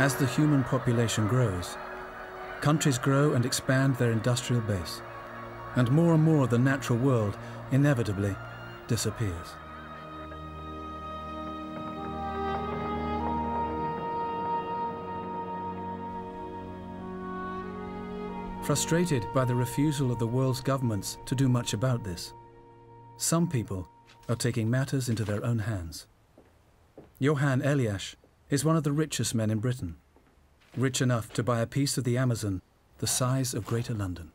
As the human population grows, countries grow and expand their industrial base, and more of the natural world inevitably disappears. Frustrated by the refusal of the world's governments to do much about this, some people are taking matters into their own hands. Johan Elias is one of the richest men in Britain, rich enough to buy a piece of the Amazon the size of Greater London.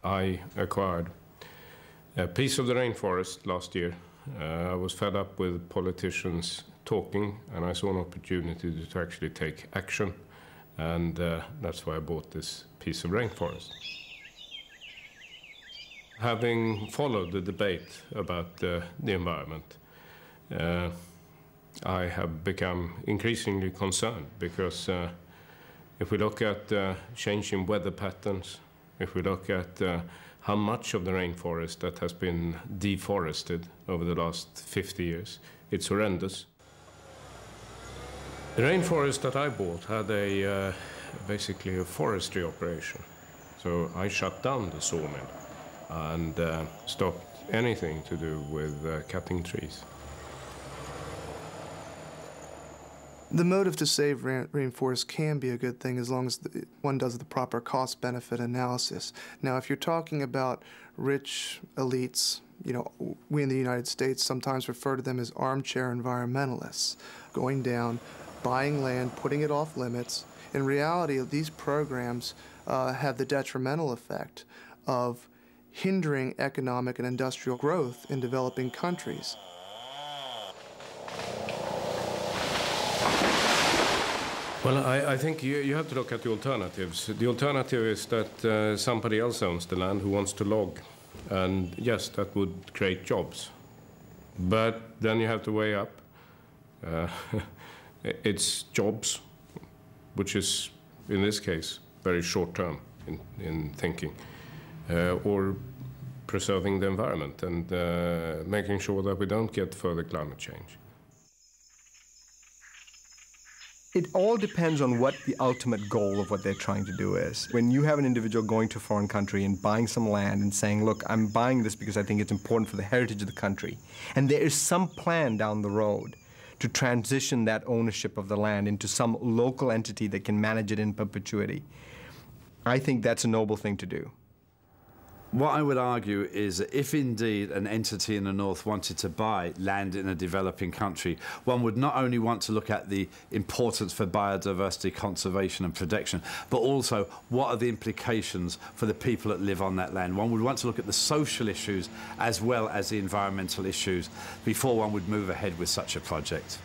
I acquired a piece of the rainforest last year. I was fed up with politicians talking, and I saw an opportunity to actually take action. And that's why I bought this piece of rainforest. Having followed the debate about the environment, I have become increasingly concerned because if we look at changing weather patterns, if we look at how much of the rainforest that has been deforested over the last 50 years, it's horrendous. The rainforest that I bought had basically a forestry operation. So I shut down the sawmill and stopped anything to do with cutting trees. The motive to save rainforests can be a good thing as long as one does the proper cost-benefit analysis. Now, if you're talking about rich elites, you know, we in the United States sometimes refer to them as armchair environmentalists, going down, buying land, putting it off limits. In reality, these programs have the detrimental effect of hindering economic and industrial growth in developing countries. Well, I think you have to look at the alternatives. The alternative is that somebody else owns the land who wants to log. And yes, that would create jobs. But then you have to weigh up. It's jobs, which is, in this case, very short-term in thinking, or preserving the environment and making sure that we don't get further climate change. It all depends on what the ultimate goal of what they're trying to do is. When you have an individual going to a foreign country and buying some land and saying, look, I'm buying this because I think it's important for the heritage of the country, and there is some plan down the road to transition that ownership of the land into some local entity that can manage it in perpetuity, I think that's a noble thing to do. What I would argue is that if indeed an entity in the north wanted to buy land in a developing country, one would not only want to look at the importance for biodiversity conservation and protection, but also what are the implications for the people that live on that land. One would want to look at the social issues as well as the environmental issues before one would move ahead with such a project.